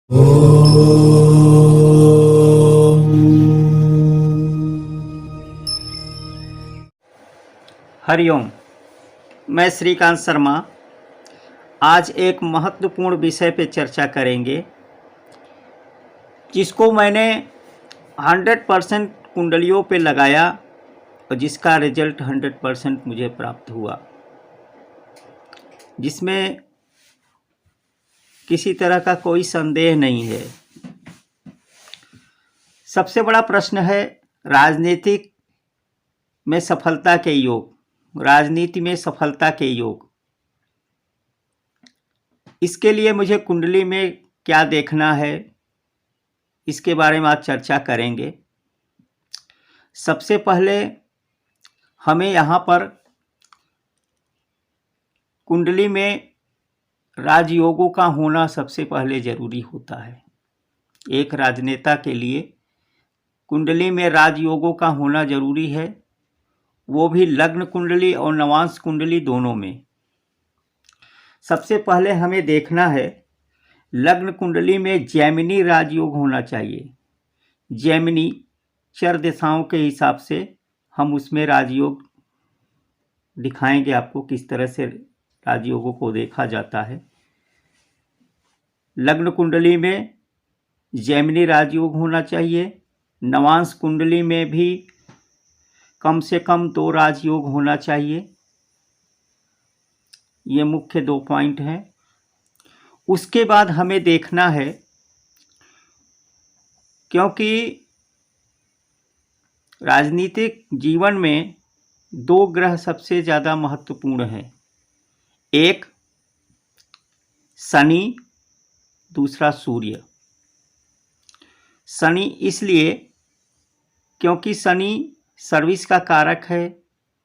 हरिओम। मैं श्रीकांत शर्मा आज एक महत्वपूर्ण विषय पे चर्चा करेंगे, जिसको मैंने 100% कुंडलियों पे लगाया और जिसका रिजल्ट 100% मुझे प्राप्त हुआ, जिसमें किसी तरह का कोई संदेह नहीं है। सबसे बड़ा प्रश्न है राजनीतिक में सफलता के योग, राजनीति में सफलता के योग। इसके लिए मुझे कुंडली में क्या देखना है, इसके बारे में आज चर्चा करेंगे। सबसे पहले हमें यहाँ पर कुंडली में राजयोगों का होना सबसे पहले ज़रूरी होता है। एक राजनेता के लिए कुंडली में राजयोगों का होना ज़रूरी है, वो भी लग्न कुंडली और नवांश कुंडली दोनों में। सबसे पहले हमें देखना है लग्न कुंडली में जैमिनी राजयोग होना चाहिए। जैमिनी चर दिशाओं के हिसाब से हम उसमें राजयोग दिखाएंगे आपको, किस तरह से राजयोगों को देखा जाता है। लग्न कुंडली में जैमिनी राजयोग होना चाहिए। नवांश कुंडली में भी कम से कम 2 राजयोग होना चाहिए। ये मुख्य 2 पॉइंट हैं। उसके बाद हमें देखना है, क्योंकि राजनीतिक जीवन में 2 ग्रह सबसे ज़्यादा महत्वपूर्ण हैं। एक शनि, दूसरा सूर्य। शनि इसलिए क्योंकि शनि सर्विस का कारक है,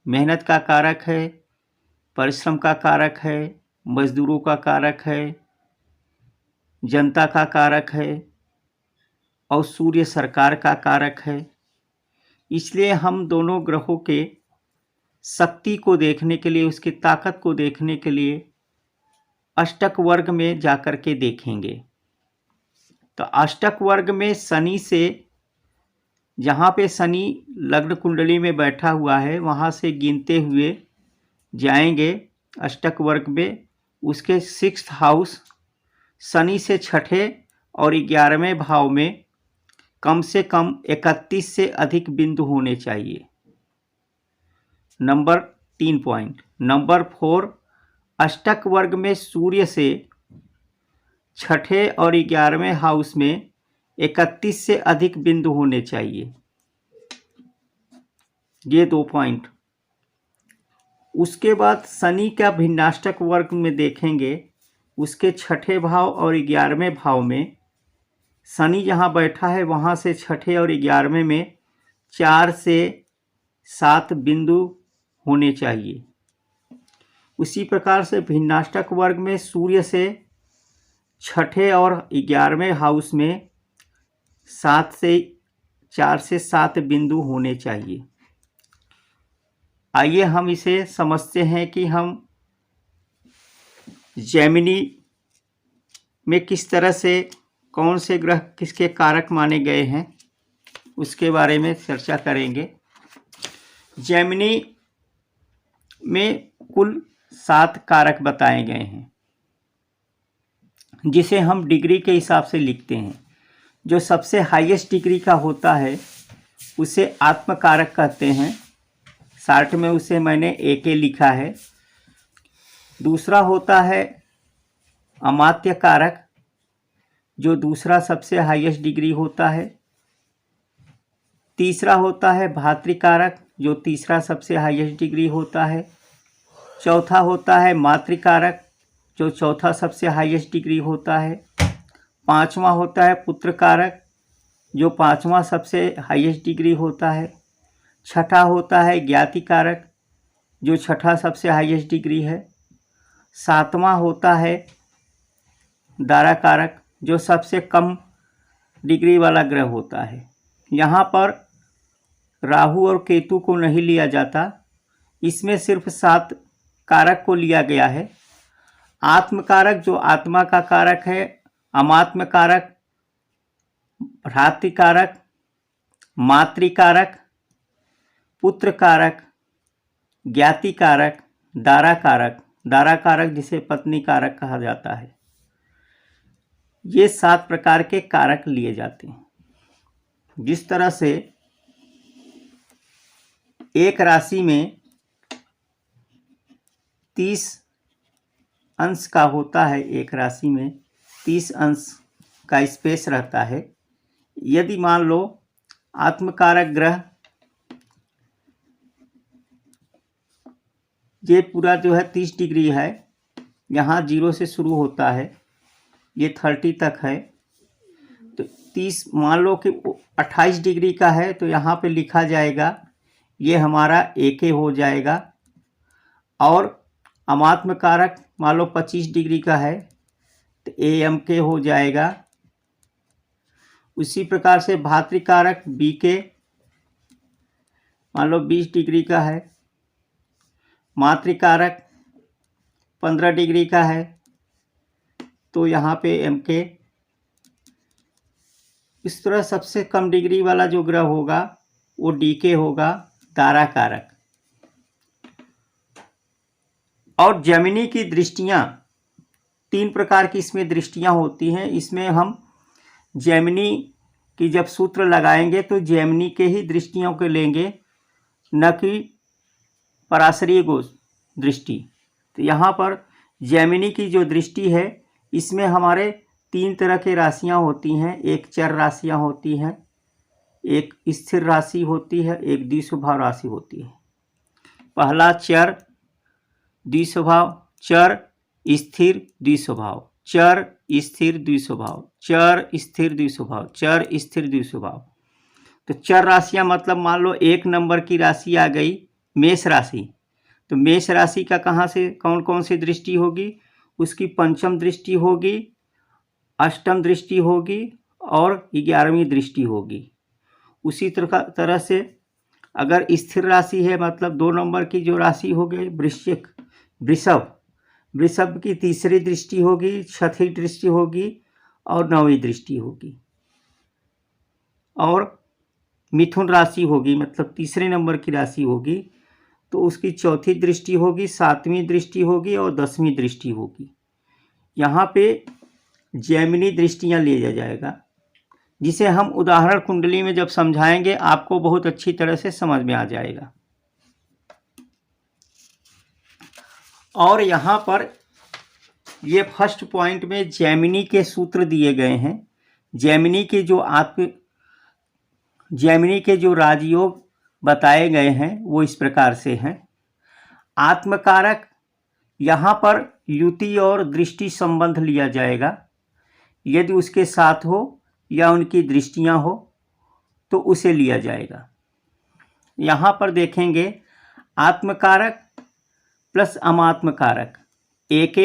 मेहनत का कारक है, परिश्रम का कारक है, मजदूरों का कारक है, जनता का कारक है, और सूर्य सरकार का कारक है। इसलिए हम दोनों ग्रहों के शक्ति को देखने के लिए, उसकी ताकत को देखने के लिए अष्टक वर्ग में जाकर के देखेंगे। तो अष्टक वर्ग में शनि से, जहाँ पे शनि लग्न कुंडली में बैठा हुआ है, वहाँ से गिनते हुए जाएंगे अष्टक वर्ग में। उसके 6th हाउस शनि से 6ठे और 11वें भाव में कम से कम 31 से अधिक बिंदु होने चाहिए। Number 3 point. नंबर 4, अष्टक वर्ग में सूर्य से 6ठे और 11वें हाउस में 31 से अधिक बिंदु होने चाहिए। ये 2 पॉइंट। उसके बाद शनि का भिन्नाष्टक वर्ग में देखेंगे, उसके 6ठे भाव और 11वें भाव में शनि जहाँ बैठा है, वहाँ से 6ठे और 11वें में 4 से 7 बिंदु होने चाहिए। उसी प्रकार से भिन्नाष्टक वर्ग में सूर्य से 6ठे और 11वें हाउस में 4 से 7 बिंदु होने चाहिए। आइए हम इसे समझते हैं कि हम जैमिनी में किस तरह से कौन से ग्रह किसके कारक माने गए हैं, उसके बारे में चर्चा करेंगे। जैमिनी में कुल 7 कारक बताए गए हैं, जिसे हम डिग्री के हिसाब से लिखते हैं। जो सबसे हाईएस्ट डिग्री का होता है उसे आत्मकारक कहते हैं। शार्ट में उसे मैंने AK लिखा है। दूसरा होता है अमात्य कारक, जो दूसरा सबसे हाईएस्ट डिग्री होता है। तीसरा होता है भातृकारक, जो तीसरा सबसे हाईएस्ट डिग्री होता है। चौथा होता है मातृकारक, जो चौथा सबसे हाईएस्ट डिग्री होता है। पांचवा होता है पुत्र कारक, जो पांचवा सबसे हाईएस्ट डिग्री होता है। छठा होता है ज्ञाति कारक, जो छठा सबसे हाईएस्ट डिग्री है। सातवां होता है दारा कारक, जो सबसे कम डिग्री वाला ग्रह होता है। यहाँ पर राहु और केतु को नहीं लिया जाता, इसमें सिर्फ 7 कारक को लिया गया है। आत्म कारक जो आत्मा का कारक है, अमात्म कारक भ्रातृकारक, मातृकारक, पुत्र कारक, ज्ञाति कारक, दारा कारक, दारा कारक जिसे पत्नी कारक कहा जाता है। ये 7 प्रकार के कारक लिए जाते हैं। जिस तरह से एक राशि में 30 अंश का होता है, एक राशि में 30 अंश का स्पेस रहता है। यदि मान लो आत्मकारक ग्रह ये पूरा जो है 30 डिग्री है, यहाँ 0 से शुरू होता है, ये 30 तक है, तो 30 मान लो कि 28 डिग्री का है तो यहाँ पे लिखा जाएगा ये हमारा AK हो जाएगा। और अमात्म कारक मान लो 25 डिग्री का है तो AMK हो जाएगा। उसी प्रकार से भातृकारक BK मान लो 20 डिग्री का है, मातृकारक 15 डिग्री का है तो यहाँ पे MK। इस तरह सबसे कम डिग्री वाला जो ग्रह होगा वो DK होगा, दारा कारक। और जेमिनी की दृष्टियाँ 3 प्रकार की इसमें दृष्टियाँ होती हैं। इसमें हम जेमिनी की जब सूत्र लगाएंगे तो जेमिनी के ही दृष्टियों के लेंगे, न कि पराशरीय गोच दृष्टि। तो यहाँ पर जेमिनी की जो दृष्टि है इसमें हमारे 3 तरह के राशियाँ होती हैं। एक चर राशियाँ होती हैं, एक स्थिर राशि होती है, एक द्विस्वभाव राशि होती है। पहला चर द्विस्वभाव, चर स्थिर द्विस्वभाव, चर स्थिर द्विस्वभाव, चर स्थिर द्विस्वभाव, चर स्थिर द्विस्वभाव। तो चर राशियाँ मतलब मान लो 1 नंबर की राशि आ गई मेष राशि, तो मेष राशि का कहाँ से कौन कौन सी दृष्टि होगी? उसकी पंचम दृष्टि होगी, अष्टम दृष्टि होगी और 11वीं दृष्टि होगी। उसी तरह से अगर स्थिर राशि है मतलब 2 नंबर की जो राशि हो गई वृश्चिक, वृषभ, वृषभ की तीसरी दृष्टि होगी, छठी दृष्टि होगी और 9वीं दृष्टि होगी। और मिथुन राशि होगी मतलब तीसरे नंबर की राशि होगी तो उसकी चौथी दृष्टि होगी, 7वीं दृष्टि होगी और 10वीं दृष्टि होगी। यहाँ पे जेमिनी दृष्टियाँ लिया जाएगा, जिसे हम उदाहरण कुंडली में जब समझाएंगे आपको बहुत अच्छी तरह से समझ में आ जाएगा। और यहाँ पर ये फर्स्ट पॉइंट में जेमिनी के सूत्र दिए गए हैं। जेमिनी के जो राजयोग बताए गए हैं वो इस प्रकार से हैं। आत्मकारक, यहाँ पर युति और दृष्टि संबंध लिया जाएगा। यदि उसके साथ हो या उनकी दृष्टियां हो तो उसे लिया जाएगा। यहाँ पर देखेंगे आत्मकारक प्लस अमात्मकारक, AK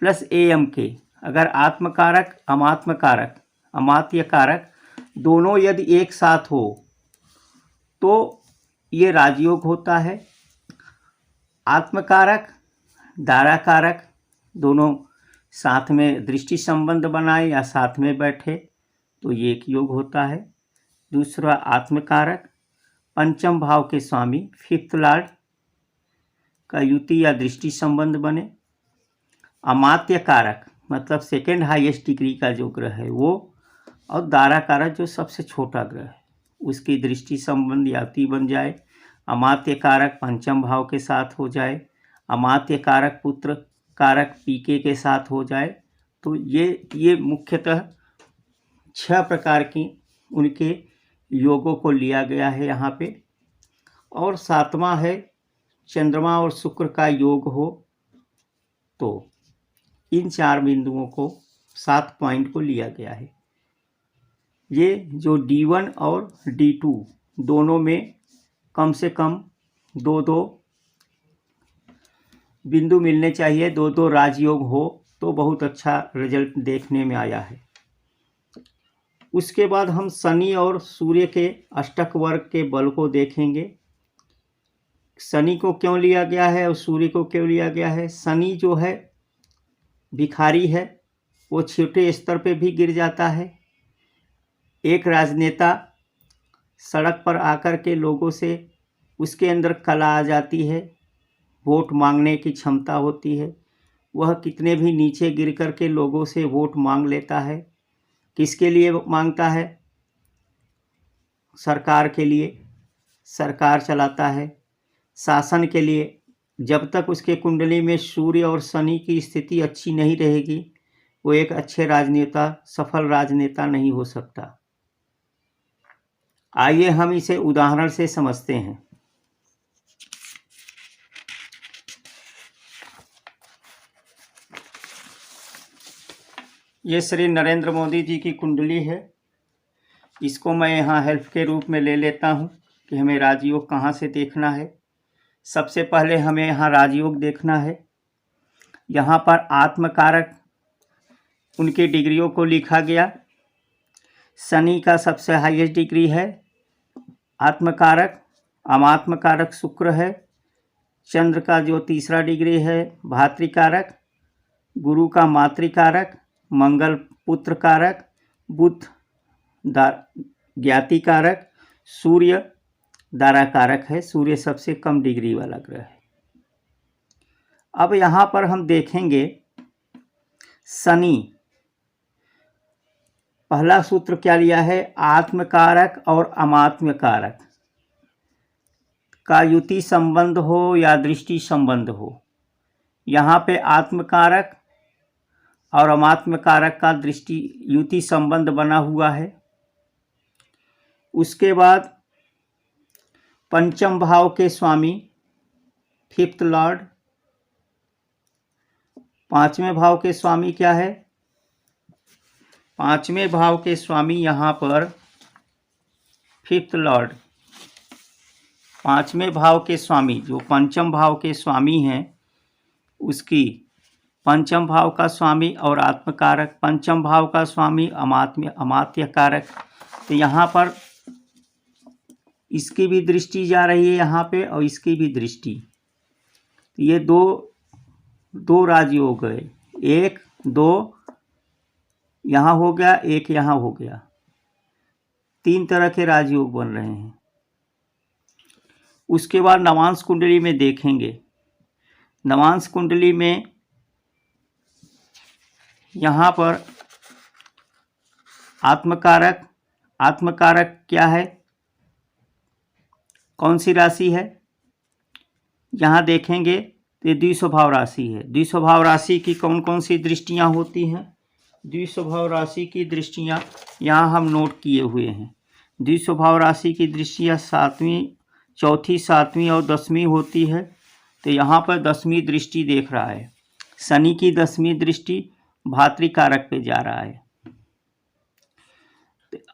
प्लस AMK। अगर आत्मकारक, अमात्मकारक, अमात्य कारक दोनों यदि एक साथ हो तो ये राजयोग होता है। आत्मकारक, दाराकारक दोनों साथ में दृष्टि संबंध बनाए या साथ में बैठे तो ये एक योग होता है। दूसरा आत्मकारक, पंचम भाव के स्वामी, 5th लॉर्ड का युति या दृष्टि संबंध बने। अमात्य कारक मतलब 2nd हाईएस्ट डिग्री का जो ग्रह है वो, और दारा कारक जो सबसे छोटा ग्रह है उसकी दृष्टि संबंध याति बन जाए। अमात्य कारक पंचम भाव के साथ हो जाए, अमात्य कारक पुत्र कारक PK के साथ हो जाए। तो ये मुख्यतः 6 प्रकार की उनके योगों को लिया गया है यहाँ पे। और 7वां है चंद्रमा और शुक्र का योग हो, तो इन 4 बिंदुओं को 7 पॉइंट को लिया गया है। ये जो D1 और D2 दोनों में कम से कम 2-2 बिंदु मिलने चाहिए, 2-2 राजयोग हो तो बहुत अच्छा रिजल्ट देखने में आया है। उसके बाद हम शनि और सूर्य के अष्टक वर्ग के बल को देखेंगे। शनि को क्यों लिया गया है और सूर्य को क्यों लिया गया है? शनि जो है भिखारी है, वो छोटे स्तर पे भी गिर जाता है एक राजनेता सड़क पर आकर के लोगों से, उसके अंदर कला आ जाती है, वोट मांगने की क्षमता होती है, वह कितने भी नीचे गिर कर के लोगों से वोट मांग लेता है। किसके लिए मांगता है? सरकार के लिए, सरकार चलाता है, शासन के लिए। जब तक उसके कुंडली में सूर्य और शनि की स्थिति अच्छी नहीं रहेगी, वो एक अच्छे राजनेता, सफल राजनेता नहीं हो सकता। आइए हम इसे उदाहरण से समझते हैं। ये श्री नरेंद्र मोदी जी की कुंडली है। इसको मैं यहाँ हेल्प के रूप में ले लेता हूँ कि हमें राजयोग कहाँ से देखना है। सबसे पहले हमें यहाँ राजयोग देखना है। यहाँ पर आत्मकारक उनकी डिग्रियों को लिखा गया। शनि का सबसे हाईएस्ट डिग्री है आत्मकारक, अमात्मकारक शुक्र है। चंद्र का जो तीसरा डिग्री है भातृकारक, गुरु का मातृकारक, मंगल पुत्र कारक, बुध ज्ञाति कारक, सूर्य दाराकारक है। सूर्य सबसे कम डिग्री वाला ग्रह है। अब यहाँ पर हम देखेंगे शनि, पहला सूत्र क्या लिया है? आत्मकारक और अमात्मकारक का युति संबंध हो या दृष्टि संबंध हो। यहाँ पे आत्मकारक और अमात्मकारक का दृष्टि युति संबंध बना हुआ है। उसके बाद पंचम भाव के स्वामी, फिफ्थ लॉर्ड, पांचवें भाव के स्वामी क्या है? पांचवें भाव के स्वामी यहाँ पर फिफ्थ लॉर्ड, पांचवें भाव के स्वामी जो पंचम भाव के स्वामी हैं, उसकी पंचम भाव का स्वामी और आत्मकारक, पंचम भाव का स्वामी अमात्य कारक। तो यहाँ पर इसकी भी दृष्टि जा रही है यहाँ पे और इसकी भी दृष्टि। तो ये दो राजयोग है, एक दो यहाँ हो गया, एक यहाँ हो गया। तीन तरह के राजयोग बन रहे हैं। उसके बाद नवांश कुंडली में देखेंगे। नवांश कुंडली में यहाँ पर आत्मकारक क्या है? कौन सी राशि है? यहाँ देखेंगे तो द्विस्वभाव राशि है। द्विस्वभाव राशि की कौन कौन सी दृष्टियाँ होती हैं? द्विस्वभाव राशि की दृष्टियाँ यहाँ हम नोट किए हुए हैं। द्विस्वभाव राशि की दृष्टियाँ चौथी, सातवीं और 10वीं होती है। तो यहाँ पर 10वीं दृष्टि देख रहा है। शनि की 10वीं दृष्टि भातृकारक पे जा रहा है।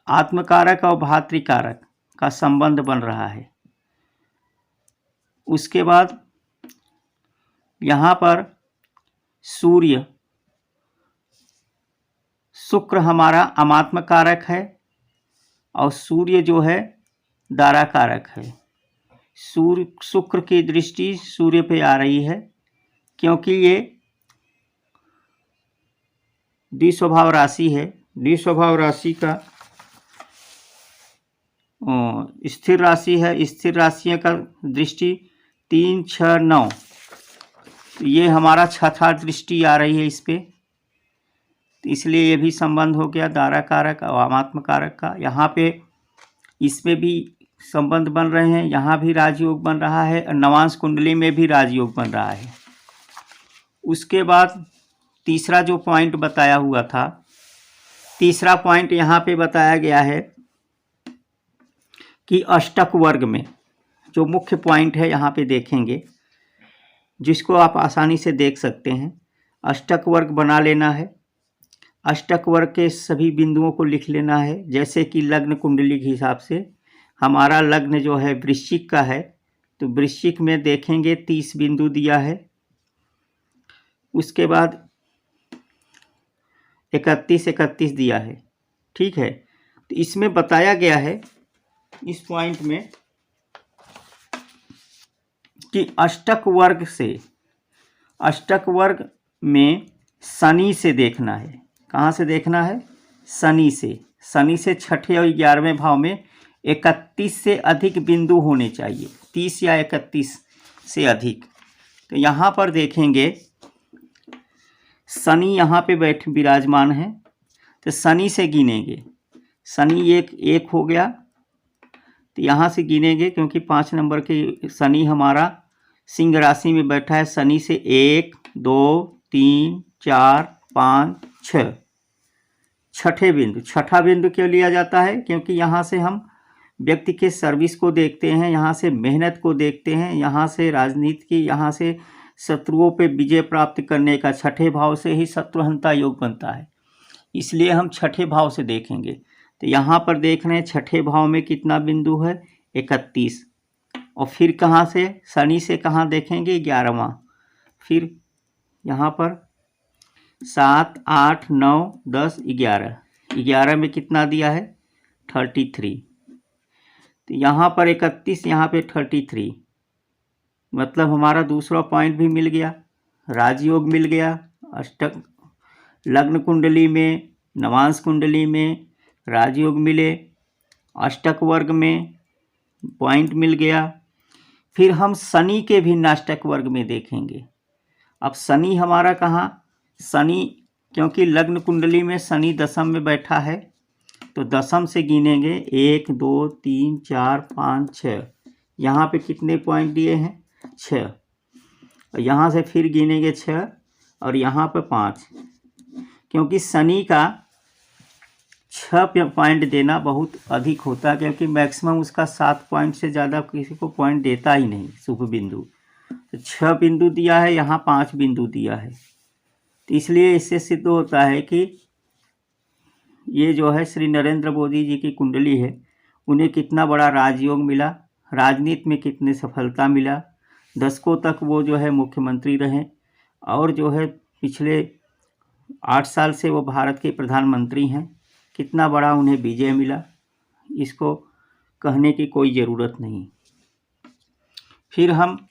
आत्मकारक और भातृकारक का संबंध बन रहा है। उसके बाद यहाँ पर सूर्य, शुक्र हमारा अमात्मकारक है और सूर्य जो है दाराकारक है। शुक्र की दृष्टि सूर्य पे आ रही है, क्योंकि ये द्विस्वभाव राशि है। द्विस्वभाव राशि का स्थिर राशि है। स्थिर राशियों का दृष्टि 3, 6, 9, ये हमारा छठा दृष्टि आ रही है इस पे। तो इसलिए ये भी संबंध हो गया दाराकारक और अमात्मकारक का। यहाँ पे इसमें भी संबंध बन रहे हैं। यहाँ भी राजयोग बन रहा है और नवांश कुंडली में भी राजयोग बन रहा है। उसके बाद तीसरा जो पॉइंट बताया हुआ था, तीसरा पॉइंट यहाँ पे बताया गया है कि अष्टक वर्ग में जो मुख्य पॉइंट है यहाँ पे देखेंगे, जिसको आप आसानी से देख सकते हैं। अष्टक वर्ग बना लेना है। अष्टक वर्ग के सभी बिंदुओं को लिख लेना है। जैसे कि लग्न कुंडली के हिसाब से हमारा लग्न जो है वृश्चिक का है, तो वृश्चिक में देखेंगे 30 बिंदु दिया है। उसके बाद 31 दिया है। ठीक है, तो इसमें बताया गया है इस पॉइंट में कि अष्टक वर्ग में शनि से देखना है। कहाँ से देखना है? शनि से। शनि से छठे और 11वें भाव में 31 से अधिक बिंदु होने चाहिए, 30 या 31 से अधिक। तो यहाँ पर देखेंगे शनि यहाँ पे बैठ विराजमान है, तो शनि से गिनेंगे। शनि एक हो गया, तो यहाँ से गिनेंगे क्योंकि 5 नंबर के शनि हमारा सिंह राशि में बैठा है। शनि से 1 2 3 4 5 6, छठे बिंदु। छठा बिंदु क्यों लिया जाता है? क्योंकि यहाँ से हम व्यक्ति के सर्विस को देखते हैं, यहाँ से मेहनत को देखते हैं, यहाँ से राजनीति की, यहाँ से शत्रुओं पे विजय प्राप्त करने का। छठे भाव से ही शत्रुहंता योग बनता है, इसलिए हम छठे भाव से देखेंगे। तो यहाँ पर देख रहे हैं छठे भाव में कितना बिंदु है? 31। और फिर कहाँ से? शनि से कहाँ देखेंगे? 11वां। फिर यहाँ पर 7 8 9 10 11, 11 में कितना दिया है? 33। तो यहाँ पर 31, यहाँ पे 33, मतलब हमारा दूसरा पॉइंट भी मिल गया, राजयोग मिल गया। अष्टक लग्न कुंडली में, नवांश कुंडली में राजयोग मिले, अष्टक वर्ग में पॉइंट मिल गया। फिर हम शनि के भी नाष्टक वर्ग में देखेंगे। अब शनि हमारा कहाँ? शनि, क्योंकि लग्न कुंडली में शनि दशम में बैठा है, तो दशम से गिनेंगे 1 2 3 4 5 6। यहाँ पे कितने पॉइंट दिए हैं? 6। और यहाँ से फिर गिनेंगे 6 और यहाँ पे 5, क्योंकि शनि का 6 पॉइंट देना बहुत अधिक होता है, क्योंकि मैक्सिमम उसका 7 पॉइंट से ज़्यादा किसी को पॉइंट देता ही नहीं शुभ बिंदु। तो 6 बिंदु दिया है, यहाँ 5 बिंदु दिया है। तो इसलिए इससे सिद्ध होता है कि ये जो है श्री नरेंद्र मोदी जी की कुंडली है, उन्हें कितना बड़ा राजयोग मिला, राजनीति में कितनी सफलता मिला, दशकों तक वो जो है मुख्यमंत्री रहे, और जो है पिछले 8 साल से वो भारत के प्रधानमंत्री हैं। कितना बड़ा उन्हें विजय मिला, इसको कहने की कोई ज़रूरत नहीं। फिर हम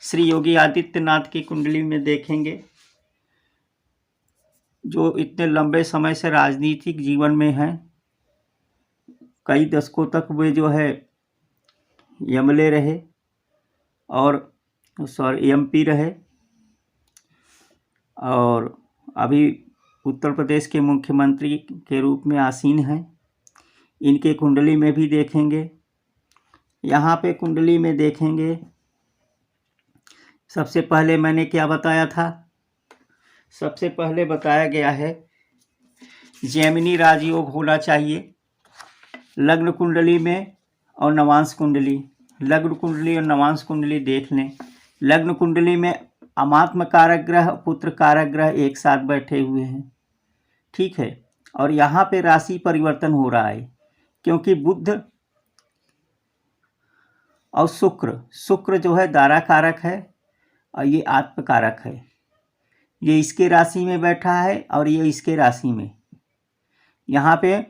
श्री योगी आदित्यनाथ की कुंडली में देखेंगे, जो इतने लंबे समय से राजनीतिक जीवन में हैं, कई दशकों तक वे जो है एमएलए रहे और एमपी रहे, और अभी उत्तर प्रदेश के मुख्यमंत्री के रूप में आसीन हैं। इनके कुंडली में भी देखेंगे। यहाँ पे कुंडली में देखेंगे, सबसे पहले मैंने क्या बताया था? सबसे पहले बताया गया है जैमिनी राजयोग होना चाहिए लग्न कुंडली में और नवांश कुंडली। लग्न कुंडली और नवांश कुंडली देख लें। लग्न कुंडली में अमात्म कारक ग्रह, पुत्र कारक ग्रह एक साथ बैठे हुए हैं, ठीक है। और यहाँ पे राशि परिवर्तन हो रहा है, क्योंकि बुध और शुक्र जो है दारा कारक है और ये आत्म कारक है। ये इसके राशि में बैठा है और ये इसके राशि में। यहाँ पे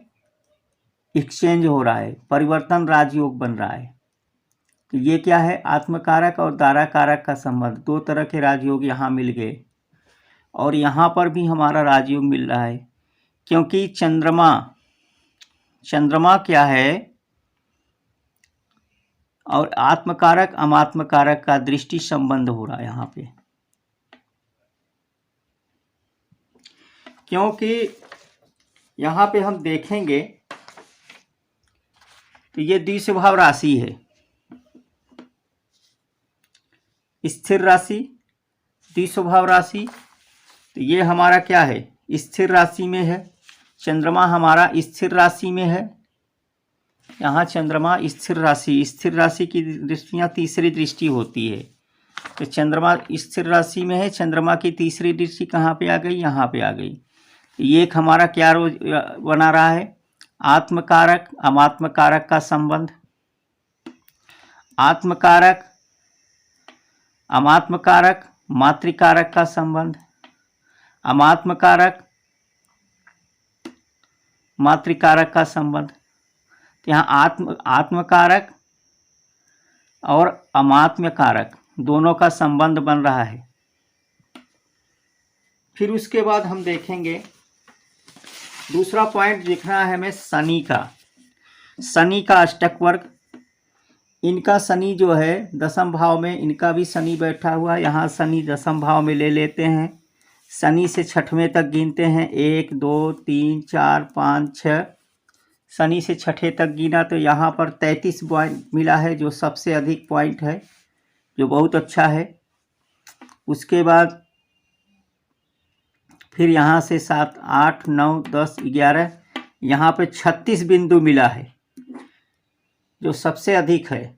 एक्सचेंज हो रहा है, परिवर्तन राजयोग बन रहा है। तो ये क्या है? आत्मकारक और दारा कारक का संबंध। 2 तरह के राजयोग यहाँ मिल गए, और यहाँ पर भी हमारा राजयोग मिल रहा है, क्योंकि चंद्रमा क्या है? और आत्मकारक अमात्मकारक का दृष्टि संबंध हो रहा है यहाँ पे, क्योंकि यहाँ पे हम देखेंगे तो ये द्विस्वभाव राशि है, स्थिर राशि, द्विस्वभाव राशि। तो ये हमारा क्या है? स्थिर राशि में है। चंद्रमा हमारा स्थिर राशि में है। यहाँ चंद्रमा स्थिर राशि की दृष्टियाँ तीसरी दृष्टि होती है। तो चंद्रमा स्थिर राशि में है, चंद्रमा की तीसरी दृष्टि कहाँ पे आ गई? यहाँ पे आ गई। ये एक हमारा क्या रोज बना रहा है? आत्मकारक अमात्मकारक का संबंध। आत्मकारक अमात्मकारक मातृकारक का संबंध। अमात्मकारक मातृकारक का संबंध। यहाँ आत्मकारक और अमात्मकारक दोनों का संबंध बन रहा है। फिर उसके बाद हम देखेंगे दूसरा पॉइंट देखना है हमें शनि का। शनि का अष्टक वर्ग, इनका शनि जो है दसम भाव में, इनका भी शनि बैठा हुआ है। यहाँ शनि दसम भाव में ले लेते हैं। शनि से छठवें तक गिनते हैं, 1 2 3 4 5 6। शनि से छठे तक गिना तो यहाँ पर 33 पॉइंट मिला है, जो सबसे अधिक पॉइंट है, जो बहुत अच्छा है। उसके बाद फिर यहाँ से 7 8 9 10 11, यहाँ पे 36 बिंदु मिला है, जो सबसे अधिक है।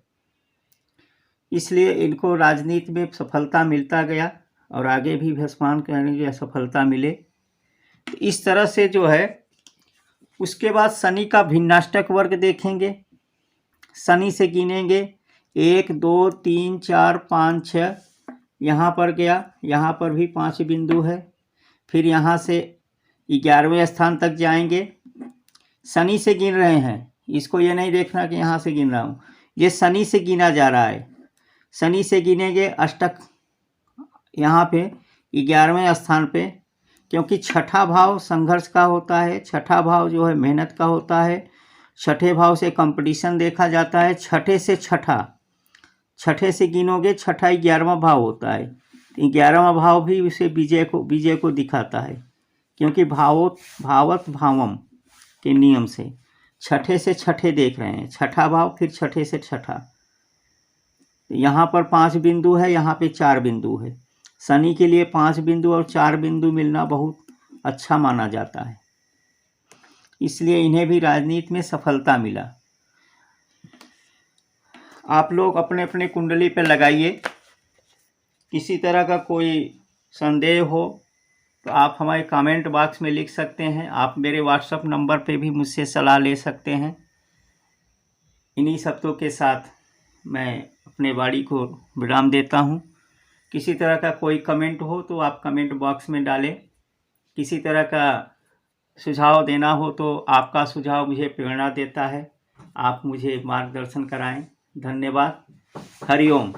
इसलिए इनको राजनीति में सफलता मिलता गया और आगे भी भस्मान करेंगे सफलता मिले। तो इस तरह से जो है, उसके बाद शनि का भिन्नाष्टक वर्ग देखेंगे। शनि से गिनेंगे 1 2 3 4 5 6, यहाँ पर गया, यहाँ पर भी 5 बिंदु है। फिर यहाँ से 11वें स्थान तक जाएंगे। शनि से गिन रहे हैं, इसको ये नहीं देखना कि यहाँ से गिन रहा हूँ, ये शनि से गिना जा रहा है। शनि से गिनेंगे अष्टक यहाँ पे 11वें स्थान पे, क्योंकि छठा भाव संघर्ष का होता है, छठा भाव जो है मेहनत का होता है। छठे भाव से कंपटीशन देखा जाता है। छठे से छठा, छठे से गिनोगे, छठा 11वां भाव होता है। 11वां भाव भी उसे विजय को दिखाता है, क्योंकि भावत भावम के नियम से छठे से छठे देख रहे हैं, छठा भाव फिर छठे से छठा। यहाँ पर 5 बिंदु है, यहाँ पे 4 बिंदु है। शनि के लिए 5 बिंदु और 4 बिंदु मिलना बहुत अच्छा माना जाता है, इसलिए इन्हें भी राजनीति में सफलता मिला। आप लोग अपने अपने कुंडली पे लगाइए। किसी तरह का कोई संदेह हो तो आप हमारे कमेंट बॉक्स में लिख सकते हैं। आप मेरे व्हाट्सएप नंबर पे भी मुझसे सलाह ले सकते हैं। इन्हीं शब्दों के साथ मैं अपने वाणी को विराम देता हूँ। किसी तरह का कोई कमेंट हो तो आप कमेंट बॉक्स में डालें। किसी तरह का सुझाव देना हो तो आपका सुझाव मुझे प्रेरणा देता है। आप मुझे मार्गदर्शन कराएं। धन्यवाद। हरिओम।